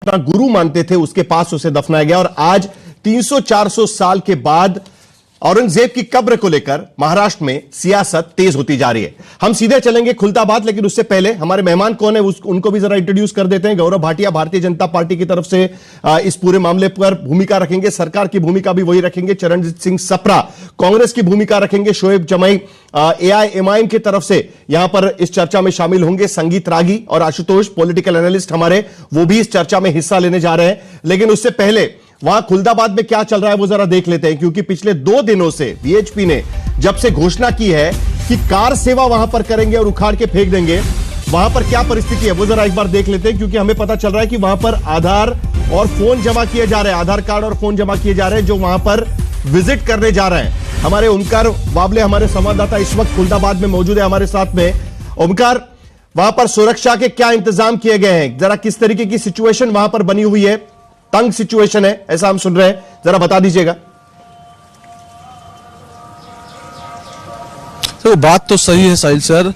अपना गुरु मानते थे उसके पास उसे दफनाया गया। और आज 300-400 साल के बाद औरंगजेब की कब्र को लेकर महाराष्ट्र में सियासत तेज होती जा रही है। हम सीधे चलेंगे खुलताबाद, लेकिन उससे पहले हमारे मेहमान कौन है उनको भी जरा इंट्रोड्यूस कर देते हैं। गौरव भाटिया भारतीय जनता पार्टी की तरफ से इस पूरे मामले पर भूमिका रखेंगे, सरकार की भूमिका भी वही रखेंगे। चरणजीत सिंह सप्रा कांग्रेस की भूमिका रखेंगे। शोएब जमाई AIMIM की तरफ से यहां पर इस चर्चा में शामिल होंगे। संगीत रागी और आशुतोष पॉलिटिकल एनालिस्ट हमारे, वो भी इस चर्चा में हिस्सा लेने जा रहे हैं। लेकिन उससे पहले वहां खुलदाबाद में क्या चल रहा है वो जरा देख लेते हैं, क्योंकि पिछले 2 दिनों से VHP ने जब से घोषणा की है कि कार सेवा वहां पर करेंगे और उखाड़ के फेंक देंगे, वहां पर क्या परिस्थिति है वो जरा एक बार देख लेते हैं। क्योंकि हमें पता चल रहा है कि वहां पर आधार और फोन जमा किए जा रहे हैं, आधार कार्ड और फोन जमा किए जा रहे हैं जो वहां पर विजिट करने जा रहे हैं। हमारे ओमकार वाबले हमारे संवाददाता इस वक्त खुलदाबाद में मौजूद है हमारे साथ में। ओमकार, वहां पर सुरक्षा के क्या इंतजाम किए गए हैं, जरा किस तरीके की सिचुएशन वहां पर बनी हुई है? तंग सिचुएशन है ऐसा हम सुन रहे हैं, जरा बता दीजिएगा। तो बात तो सही है साहिल सर,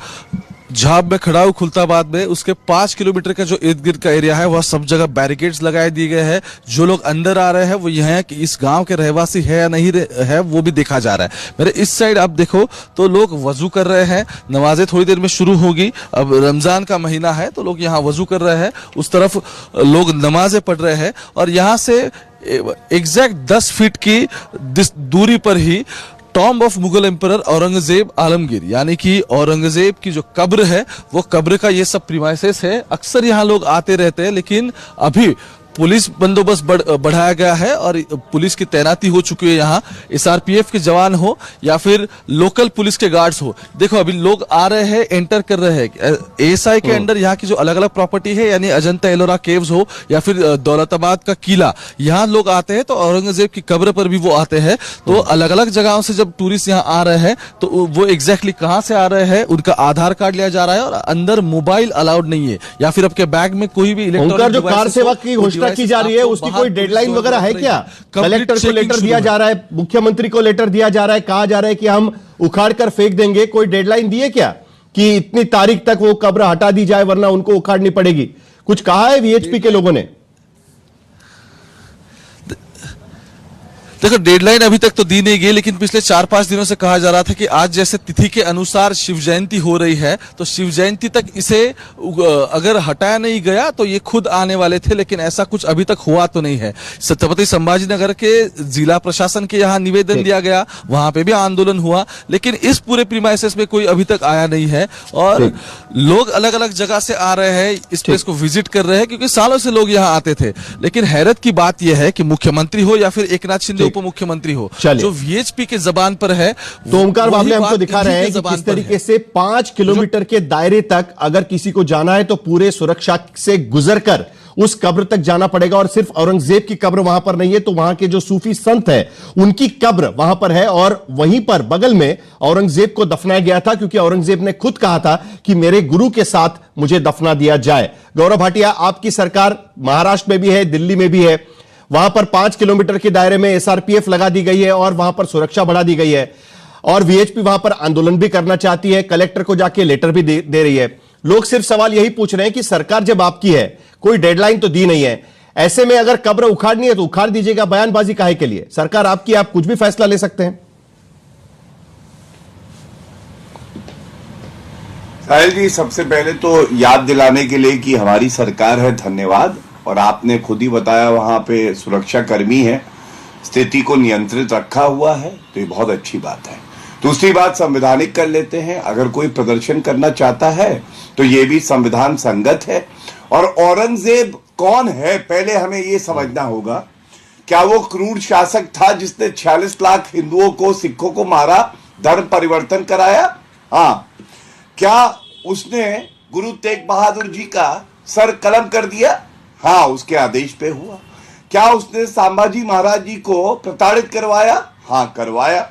जहां मैं खड़ा हूं खुलताबाद में उसके 5 किलोमीटर का जो इर्द गिर्द का एरिया है वह सब जगह बैरिकेड्स लगाए दिए गए हैं। जो लोग अंदर आ रहे हैं वो यह है कि इस गांव के रहवासी है या नहीं है वो भी देखा जा रहा है। मेरे इस साइड आप देखो तो लोग वजू कर रहे हैं, नमाजें थोड़ी देर में शुरू होगी। अब रमजान का महीना है तो लोग यहाँ वजू कर रहे हैं, उस तरफ लोग नमाजें पढ़ रहे हैं। और यहाँ से एग्जैक्ट 10 फीट की दूरी पर ही tomb of Mughal emperor Aurangzeb Alamgir यानी कि औरंगजेब की जो कब्र है वो कब्र का ये सब प्रीमाइसेस है। अक्सर यहाँ लोग आते रहते हैं, लेकिन अभी पुलिस बंदोबस्त बढ़ाया गया है और पुलिस की तैनाती हो चुकी है। यहाँ SRPF के जवान हो या फिर लोकल पुलिस के गार्ड्स हो। देखो अभी लोग आ रहे हैं, एंटर कर रहे हैं। ASI के अंडर यहाँ की जो अलग अलग प्रॉपर्टी है यानी अजंता एलोरा केव्स हो या फिर दौलताबाद का किला, यहाँ लोग आते हैं तो औरंगजेब की कब्र पर भी वो आते हैं। तो अलग अलग जगहों से जब टूरिस्ट यहाँ आ रहे हैं तो वो एग्जैक्टली कहाँ से आ रहे हैं, उनका आधार कार्ड लिया जा रहा है और अंदर मोबाइल अलाउड नहीं है या फिर आपके बैग में कोई भी इलेक्ट्रॉनिक जो कार सेवा की घोषणा की जा रही है उसकी कोई डेडलाइन वगैरह है क्या? कलेक्टर को लेटर दिया जा रहा है, मुख्यमंत्री को लेटर दिया जा रहा है, कहा जा रहा है कि हम उखाड़ कर फेंक देंगे, कोई डेडलाइन दी है क्या कि इतनी तारीख तक वो कब्र हटा दी जाए वरना उनको उखाड़नी पड़ेगी? कुछ कहा है VHP के लोगों ने? देखो डेडलाइन अभी तक तो दी नहीं गई, लेकिन पिछले 4-5 दिनों से कहा जा रहा था कि आज जैसे तिथि के अनुसार शिव जयंती हो रही है तो शिव जयंती तक इसे अगर हटाया नहीं गया तो ये खुद आने वाले थे, लेकिन ऐसा कुछ अभी तक हुआ तो नहीं है। छत्रपति संभाजीनगर के जिला प्रशासन के यहाँ निवेदन दिया गया, वहां पे भी आंदोलन हुआ, लेकिन इस पूरे प्रीमाइसेस में कोई अभी तक आया नहीं है। और लोग अलग अलग जगह से आ रहे हैं, इस प्लेस को विजिट कर रहे हैं क्योंकि सालों से लोग यहाँ आते थे। लेकिन हैरत की बात यह है कि मुख्यमंत्री हो या फिर एकनाथ शिंदे उप मुख्यमंत्री हो, जो VHP के जबान पर है, तो ओमकार वाबले हमको दिखा रहे हैं कि किस तरीके से 5 किलोमीटर के दायरे तक अगर किसी को जाना है तो पूरे सुरक्षा से गुजरकर उस कब्र तक जाना पड़ेगा। और सिर्फ औरंगजेब की कब्र वहां पर नहीं है, तो वहां के जो सूफी संत है उनकी कब्र वहां पर है और वहीं पर बगल में औरंगजेब को दफनाया गया था, क्योंकि औरंगजेब ने खुद कहा था कि मेरे गुरु के साथ मुझे दफना दिया जाए। गौरव भाटिया, आपकी सरकार महाराष्ट्र में भी है, दिल्ली में भी है, वहां पर 5 किलोमीटर के दायरे में SRPF लगा दी गई है और वहां पर सुरक्षा बढ़ा दी गई है और VHP वहां पर आंदोलन भी करना चाहती है, कलेक्टर को जाके लेटर भी दे रही है। लोग सिर्फ सवाल यही पूछ रहे हैं कि सरकार जब आपकी है, कोई डेडलाइन तो दी नहीं है, ऐसे में अगर कब्र उखाड़नी है तो उखाड़ दीजिएगा, बयानबाजी काहे के लिए? सरकार आपकी, आप कुछ भी फैसला ले सकते हैं। साहिल जी, सबसे पहले तो याद दिलाने के लिए कि हमारी सरकार है, धन्यवाद। और आपने खुद ही बताया वहां पे सुरक्षा कर्मी है, स्थिति को नियंत्रित रखा हुआ है, तो ये बहुत अच्छी बात है। दूसरी बात संवैधानिक कर लेते हैं, अगर कोई प्रदर्शन करना चाहता है तो ये भी संविधान संगत है। और औरंगजेब कौन है पहले हमें ये समझना होगा। क्या वो क्रूर शासक था जिसने 46 लाख हिंदुओं को, सिखों को मारा, धर्म परिवर्तन कराया? हाँ। क्या उसने गुरु तेग बहादुर जी का सर कलम कर दिया? हाँ, उसके आदेश पे हुआ। क्या उसने संभाजी महाराज जी को प्रताड़ित करवाया? हाँ, करवाया।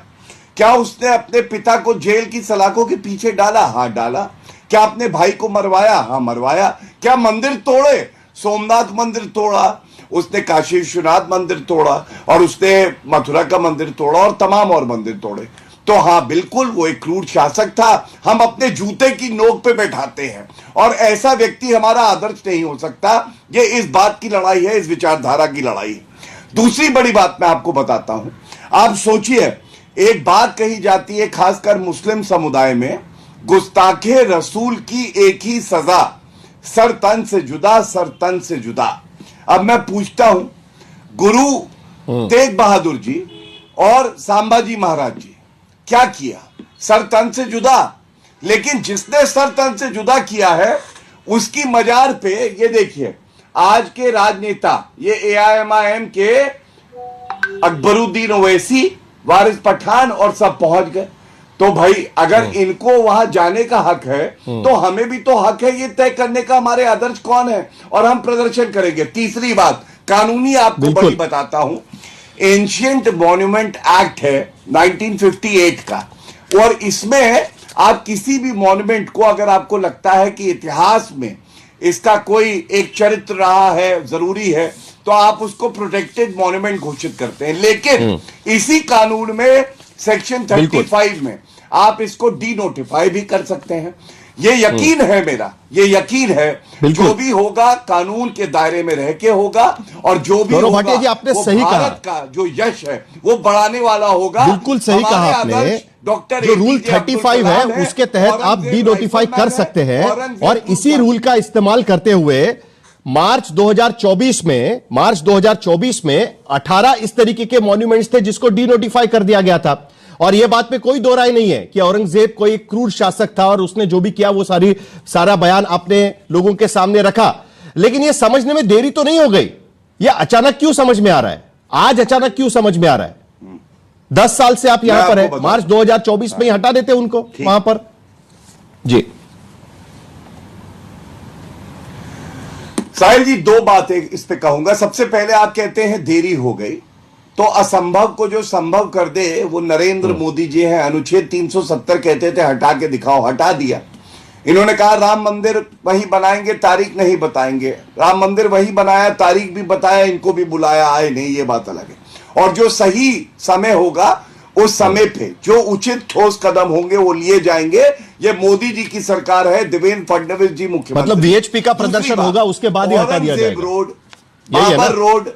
क्या उसने अपने पिता को जेल की सलाखों के पीछे डाला? हाँ, डाला। क्या अपने भाई को मरवाया? हाँ, मरवाया। क्या मंदिर तोड़े? सोमनाथ मंदिर तोड़ा, उसने काशी विश्वनाथ मंदिर तोड़ा और उसने मथुरा का मंदिर तोड़ा और तमाम और मंदिर तोड़े। तो हाँ बिल्कुल वो एक क्रूर शासक था, हम अपने जूते की नोक पे बैठाते हैं और ऐसा व्यक्ति हमारा आदर्श नहीं हो सकता। ये इस बात की लड़ाई है, इस विचारधारा की लड़ाई है। दूसरी बड़ी बात मैं आपको बताता हूं, आप सोचिए, एक बात कही जाती है खासकर मुस्लिम समुदाय में, गुस्ताखे रसूल की एक ही सजा, सर तन से जुदा, सर तन से जुदा। अब मैं पूछता हूं, गुरु तेग बहादुर जी और सांबाजी महाराज जी क्या किया? सर तन से जुदा। लेकिन जिसने सर तन से जुदा किया है उसकी मजार पे ये देखिए, आज के राजनेता, ये AIMIM के अकबरुद्दीन ओवैसी, वारिस पठान और सब पहुंच गए। तो भाई अगर इनको वहां जाने का हक है तो हमें भी तो हक है ये तय करने का हमारे आदर्श कौन है, और हम प्रदर्शन करेंगे। तीसरी बात, कानूनी आपको बड़ी बताता हूं, एंशिएंट मॉन्यूमेंट एक्ट है 1958 का, और इसमें आप किसी भी मॉन्यूमेंट को, अगर आपको लगता है कि इतिहास में इसका कोई एक चरित्र रहा है, जरूरी है, तो आप उसको प्रोटेक्टेड मॉन्यूमेंट घोषित करते हैं। लेकिन इसी कानून में सेक्शन 35 में आप इसको डी नोटिफाई भी कर सकते हैं। ये यकीन है मेरा, ये यकीन है, जो भी होगा कानून के दायरे में रह के होगा, और जो भी होगा भाटिया जी आपने वो सही भारत का जो यश है वो बढ़ाने वाला होगा। बिल्कुल सही कहा आपने। डॉक्टर जो रूल 35 है उसके तहत आप डी नोटिफाई कर सकते हैं, और इसी रूल का इस्तेमाल करते हुए मार्च 2024 में 18 इस तरीके के मॉन्यूमेंट्स थे जिसको डी नोटिफाई कर दिया गया था। और यह बात पे कोई दो राय नहीं है कि औरंगजेब कोई क्रूर शासक था और उसने जो भी किया वो सारा बयान आपने लोगों के सामने रखा। लेकिन यह समझने में देरी तो नहीं हो गई? यह अचानक क्यों समझ में आ रहा है? आज अचानक क्यों समझ में आ रहा है? 10 साल से आप यहां पर है, मार्च 2024 में ही हटा देते उनको वहां पर। जी साहिल जी, दो बातें इस पे कहूंगा। सबसे पहले आप कहते हैं देरी हो गई, तो असंभव को जो संभव कर दे वो नरेंद्र मोदी जी हैं। अनुच्छेद 370 कहते थे हटा के दिखाओ, हटा दिया। इन्होंने कहा राम मंदिर वही बनाएंगे, तारीख नहीं बताएंगे। राम मंदिर वही बनाया, तारीख भी बताया, इनको भी बुलाया, आए नहीं, ये बात अलग है। और जो सही समय होगा उस समय पे जो उचित ठोस कदम होंगे वो लिए जाएंगे। ये मोदी जी की सरकार है, देवेंद्र फडणवीस जी मुख्यमंत्री। मतलब VHP का प्रदर्शन होगा, उसके बाद ही हटा दिया जाएगा। रोड, बाबर रोड,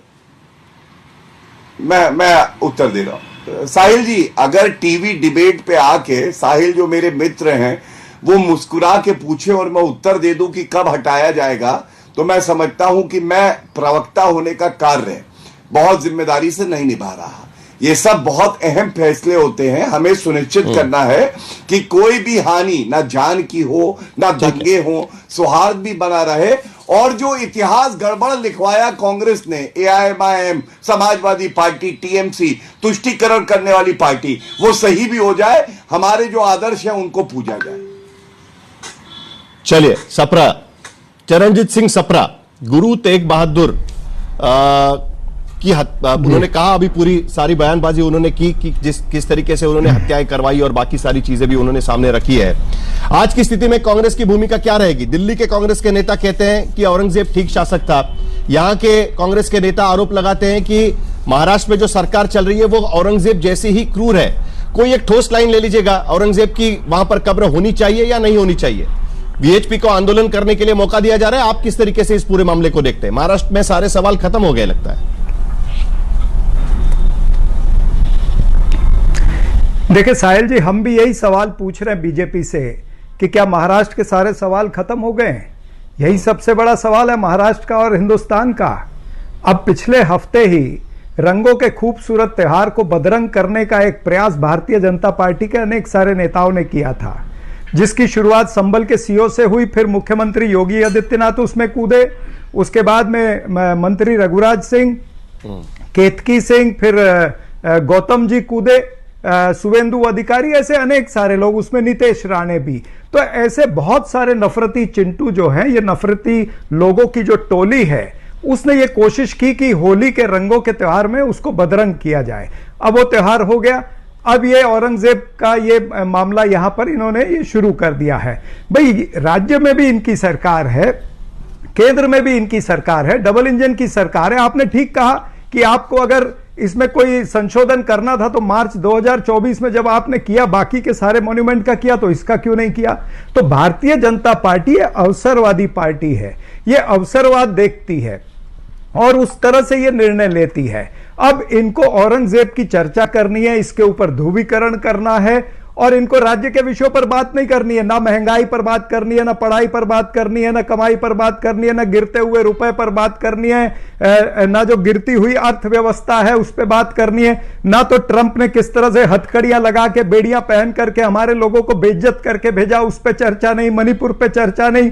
मैं उत्तर दे रहा हूं साहिल जी। अगर टीवी डिबेट पे आके साहिल जो मेरे मित्र हैं वो मुस्कुरा के पूछे और मैं उत्तर दे दूं कि कब हटाया जाएगा, तो मैं समझता हूं कि मैं प्रवक्ता होने का कार्य बहुत जिम्मेदारी से नहीं निभा रहा। ये सब बहुत अहम फैसले होते हैं, हमें सुनिश्चित करना है कि कोई भी हानि ना जान की हो, ना दंगे हो, सौहार्द भी बना रहे। और जो इतिहास गड़बड़ लिखवाया कांग्रेस ने, AIMIM, समाजवादी पार्टी, TMC, तुष्टीकरण करने वाली पार्टी, वो सही भी हो जाए, हमारे जो आदर्श हैं उनको पूजा जाए। चलिए, सप्रा, चरणजीत सिंह सप्रा, गुरु तेग बहादुर की उन्होंने कहा, अभी पूरी सारी बयानबाजी उन्होंने की कि किस तरीके से उन्होंने हत्याएं करवाई और बाकी सारी चीजें भी उन्होंने सामने रखी है। आज की स्थिति में कांग्रेस की भूमिका क्या रहेगी? दिल्ली के कांग्रेस के नेता कहते हैं कि औरंगजेब ठीक शासक था। यहां के कांग्रेस के नेता आरोप लगाते हैं कि महाराष्ट्र में जो सरकार चल रही है वो औरंगजेब जैसी ही क्रूर है। कोई एक ठोस लाइन ले लीजिएगा, औरंगजेब की वहां पर कब्र होनी चाहिए या नहीं होनी चाहिए? VHP को आंदोलन करने के लिए मौका दिया जा रहा है। आप किस तरीके से इस पूरे मामले को देखते हैं? महाराष्ट्र में सारे सवाल खत्म हो गए लगता है। देखिए साहिल जी, हम भी यही सवाल पूछ रहे हैं बीजेपी से कि क्या महाराष्ट्र के सारे सवाल खत्म हो गए? यही सबसे बड़ा सवाल है महाराष्ट्र का और हिंदुस्तान का। अब पिछले हफ्ते ही रंगों के खूबसूरत त्योहार को बदरंग करने का एक प्रयास भारतीय जनता पार्टी के अनेक सारे नेताओं ने किया था, जिसकी शुरुआत संभल के सीओ से हुई। फिर मुख्यमंत्री योगी आदित्यनाथ उसमें कूदे, उसके बाद में मंत्री रघुराज सिंह, केतकी सिंह, फिर गौतम जी कूदे, शुवेंदु अधिकारी, ऐसे अनेक सारे लोग, उसमें नीतीश राणे भी। तो ऐसे बहुत सारे नफरती चिंटू जो हैं, ये नफरती लोगों की जो टोली है, उसने ये कोशिश की कि होली के रंगों के त्योहार में उसको बदरंग किया जाए। अब वो त्योहार हो गया। अब ये औरंगजेब का ये मामला यहां पर इन्होंने ये शुरू कर दिया है। भाई, राज्य में भी इनकी सरकार है, केंद्र में भी इनकी सरकार है, डबल इंजन की सरकार है। आपने ठीक कहा कि आपको अगर इसमें कोई संशोधन करना था तो मार्च 2024 में जब आपने किया, बाकी के सारे मॉन्यूमेंट का किया, तो इसका क्यों नहीं किया? तो भारतीय जनता पार्टी अवसरवादी पार्टी है, ये अवसरवाद देखती है और उस तरह से ये निर्णय लेती है। अब इनको औरंगजेब की चर्चा करनी है, इसके ऊपर ध्रुवीकरण करना है और इनको राज्य के विषयों पर बात नहीं करनी है, ना महंगाई पर बात करनी है, ना पढ़ाई पर बात करनी है, ना कमाई पर बात करनी है, ना गिरते हुए रुपए पर बात करनी है, ना जो गिरती हुई अर्थव्यवस्था है उस पर बात करनी है, ना तो ट्रंप ने किस तरह से हथकड़ियां लगा के बेड़ियां पहन करके हमारे लोगों को बेइज्जत करके भेजा, उस पर चर्चा नहीं, मणिपुर पे चर्चा नहीं,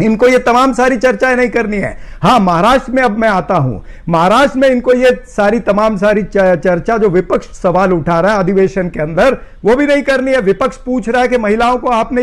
इनको ये तमाम सारी चर्चाएं नहीं करनी है। हाँ, महाराष्ट्र में अब मैं आता हूं, महाराष्ट्र में इनको ये सारी तमाम सारी चर्चा जो विपक्ष सवाल उठा रहा है अधिवेशन के अंदर, वो भी नहीं करनी है। विपक्ष पूछ रहा है कि महिलाओं को आपने